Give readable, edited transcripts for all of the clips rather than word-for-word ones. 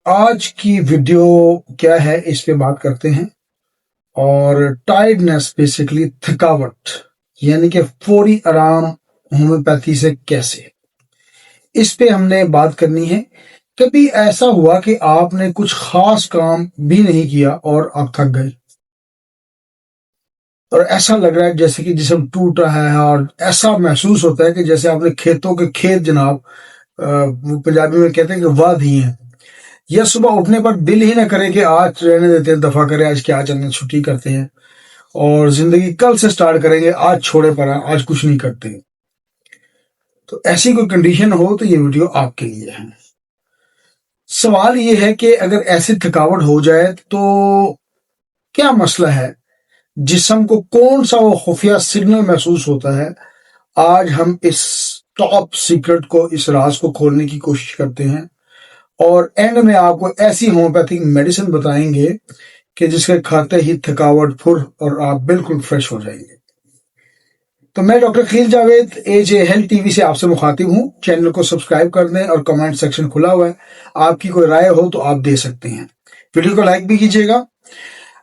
آج کی ویڈیو کیا ہے اس پہ بات کرتے ہیں، اور ٹائرڈنس بیسیکلی تھکاوٹ یعنی کہ فوری آرام ہومیوپیتھی سے کیسے، اس پہ ہم نے بات کرنی ہے۔ کبھی ایسا ہوا کہ آپ نے کچھ خاص کام بھی نہیں کیا اور آپ تھک گئے اور ایسا لگ رہا ہے جیسے کہ جسم ٹوٹ رہا ہے، اور ایسا محسوس ہوتا ہے کہ جیسے آپ نے کھیتوں کے کھیت جناب پنجابی میں کہتے ہیں کہ واہ دی ہیں، یا صبح اٹھنے پر دل ہی نہ کرے کہ آج رہنے دیتے ہیں، دفعہ کرے آج کیا چلنا، چھٹی کرتے ہیں اور زندگی کل سے سٹارٹ کریں گے، آج چھوڑے پڑا، آج کچھ نہیں کرتے۔ تو ایسی کوئی کنڈیشن ہو تو یہ ویڈیو آپ کے لیے ہے۔ سوال یہ ہے کہ اگر ایسی تھکاوٹ ہو جائے تو کیا مسئلہ ہے، جسم کو کون سا وہ خفیہ سگنل محسوس ہوتا ہے؟ آج ہم اس ٹاپ سیکرٹ کو، اس راز کو کھولنے کی کوشش کرتے ہیں، اور اینڈ میں آپ کو ایسی ہومیوپیتھک میڈیسن بتائیں گے کہ جس کے کھاتے ہی تھکاوٹ پھر اور آپ بالکل فریش ہو جائیں گے۔ تو میں ڈاکٹر خلیل جاوید AJ ہیلتھ TV سے آپ سے مخاطب ہوں۔ چینل کو سبسکرائب کر دیں اور کمنٹ سیکشن کھلا ہوا ہے، آپ کی کوئی رائے ہو تو آپ دے سکتے ہیں۔ ویڈیو کو لائک بھی کیجیے گا۔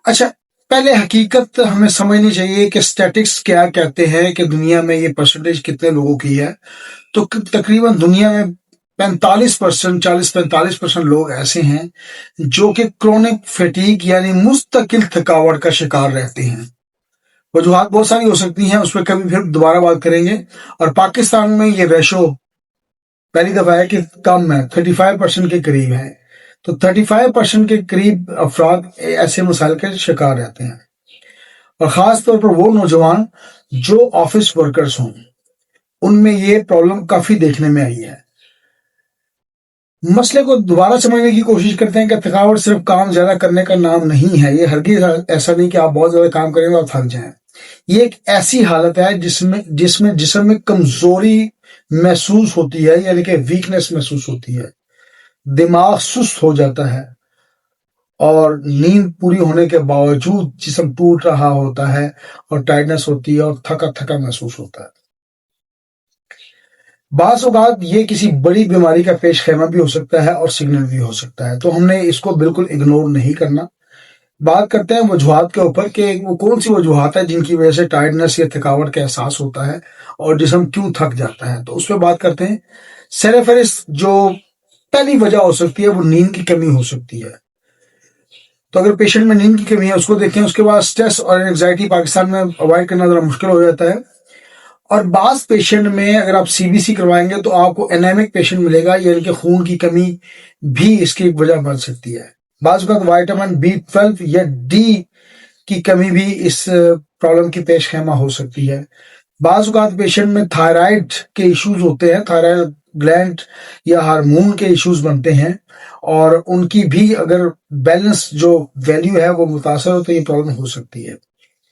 اچھا، پہلے حقیقت ہمیں سمجھنی چاہیے کہ اسٹیٹکس کیا کہتے ہیں، کہ دنیا میں یہ پرسنٹیج کتنے لوگوں کی ہے۔ تو تقریباً دنیا میں 40-45% لوگ ایسے ہیں جو کہ کرونک فیٹیگ یعنی مستقل تھکاوٹ کا شکار رہتے ہیں۔ وجوہات بہت ساری ہو سکتی ہیں، اس پہ کبھی پھر دوبارہ بات کریں گے۔ اور پاکستان میں یہ ریشو پہلی دفعہ ہے کہ کم ہے، 35% کے قریب ہے۔ تو 35% کے قریب افراد ایسے مسائل کے شکار رہتے ہیں، اور خاص طور پر وہ نوجوان جو آفس ورکرز ہوں، ان میں یہ پرابلم کافی دیکھنے میں آئی ہے۔ مسئلے کو دوبارہ سمجھنے کی کوشش کرتے ہیں کہ تھکاوٹ صرف کام زیادہ کرنے کا نام نہیں ہے۔ یہ ہرگز ایسا نہیں کہ آپ بہت زیادہ کام کریں گے اور تھک جائیں۔ یہ ایک ایسی حالت ہے جس میں جسم میں کمزوری محسوس ہوتی ہے، یعنی کہ ویکنس محسوس ہوتی ہے، دماغ سست ہو جاتا ہے، اور نیند پوری ہونے کے باوجود جسم ٹوٹ رہا ہوتا ہے، اور ٹائرڈنس ہوتی ہے، اور تھکا تھکا محسوس ہوتا ہے۔ بعض اوقات یہ کسی بڑی بیماری کا پیش خیمہ بھی ہو سکتا ہے اور سگنل بھی ہو سکتا ہے، تو ہم نے اس کو بالکل اگنور نہیں کرنا۔ بات کرتے ہیں وجوہات کے اوپر کہ وہ کون سی وجوہات ہیں جن کی وجہ سے ٹائرڈنس یا تھکاوٹ کا احساس ہوتا ہے اور جسم کیوں تھک جاتا ہے۔ تو اس پہ بات کرتے ہیں۔ سیرفیرس جو پہلی وجہ ہو سکتی ہے وہ نیند کی کمی ہو سکتی ہے۔ تو اگر پیشنٹ میں نیند کی کمی ہے اس کو دیکھیں۔ اس کے بعد سٹریس اور اینگزائٹی پاکستان میں اوائڈ کرنا ذرا مشکل ہو جاتا ہے، اور بعض پیشنٹ میں اگر آپ CBC کروائیں گے تو آپ کو انیمک پیشنٹ ملے گا، یعنی کہ خون کی کمی بھی اس کی ایک وجہ بن سکتی ہے۔ بعض اوقات وائٹامن B12 یا D کی کمی بھی اس پرابلم کی پیش خیمہ ہو سکتی ہے۔ بعض اوقات پیشنٹ میں تھائرائیڈ کے ایشوز ہوتے ہیں، تھائرائیڈ گلینڈ یا ہارمون کے ایشوز بنتے ہیں، اور ان کی بھی اگر بیلنس جو ویلیو ہے وہ متاثر ہو تو یہ پرابلم ہو سکتی ہے۔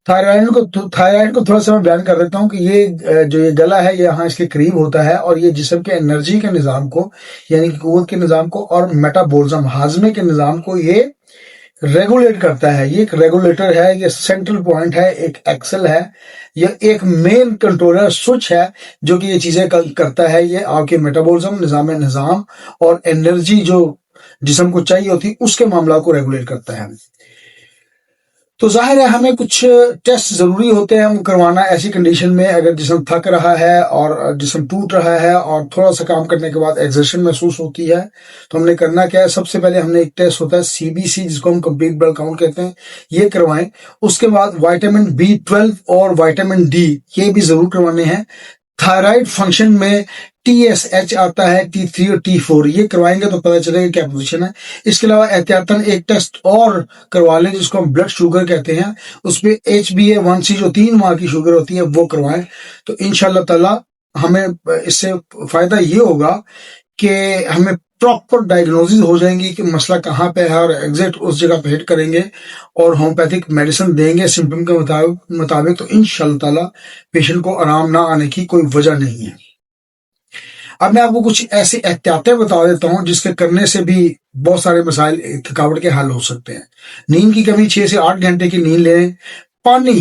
تھائرائیڈ کو تھوڑا سا میں بیان کر دیتا ہوں کہ یہ جو یہ گلا ہے یہاں اس کے قریب ہوتا ہے، اور یہ جسم کے انرجی کے نظام کو، یعنی کہ قوت کے نظام کو، اور میٹابولزم ہاضمے کے نظام کو یہ ریگولیٹ کرتا ہے۔ یہ ایک ریگولیٹر ہے، یہ سینٹرل پوائنٹ ہے، ایک ایکسل ہے، یہ ایک مین کنٹرولر سوئچ ہے جو کہ یہ چیزیں کرتا ہے۔ یہ آپ کے میٹابولزم نظام اور انرجی جو جسم کو چاہیے ہوتی اس کے معاملات کو ریگولیٹ کرتا ہے۔ تو ظاہر ہے ہمیں کچھ ٹیسٹ ضروری ہوتے ہیں کروانا ایسی کنڈیشن میں، اگر جسم تھک رہا ہے اور جسم ٹوٹ رہا ہے اور تھوڑا سا کام کرنے کے بعد ایگزرشن محسوس ہوتی ہے، تو ہم نے کرنا کیا ہے؟ سب سے پہلے ہم نے ایک ٹیسٹ ہوتا ہے CBC، جس کو ہم کمپلیٹ بلڈ کاؤنٹ کہتے ہیں، یہ کروائیں۔ اس کے بعد وائٹامن B12 اور وائٹامن D یہ بھی ضرور کروانے ہیں۔ تھائرائیڈ فنکشن میں TSH آتا ہے، T3 اور T4، یہ کروائیں گے تو پتہ چلے گا کیا پوزیشن ہے۔ اس کے علاوہ احتیاطاً ایک ٹیسٹ اور کروا لیں جس کو ہم بلڈ شوگر کہتے ہیں، اس پہ HbA1c جو 3 ماہ کی شوگر ہوتی ہے وہ کروائیں۔ تو انشاءاللہ تعالی ہمیں اس سے فائدہ یہ ہوگا کہ ہمیں پراپر ڈائگنوزز ہو جائیں گی کہ مسئلہ کہاں پہ ہے، اور ایگزیکٹ اس جگہ پہ ہٹ کریں گے اور ہومیوپیتھک میڈیسن دیں گے سمپٹم کے مطابق۔ تو انشاءاللہ تعالی پیشنٹ کو آرام نہ آنے کی کوئی وجہ نہیں ہے۔ اب میں آپ کو کچھ ایسی احتیاطیں بتا دیتا ہوں جس کے کرنے سے بھی بہت سارے مسائل تھکاوٹ کے حل ہو سکتے ہیں۔ نیند کی کمی، 6 سے 8 گھنٹے کی نیند لیں۔ پانی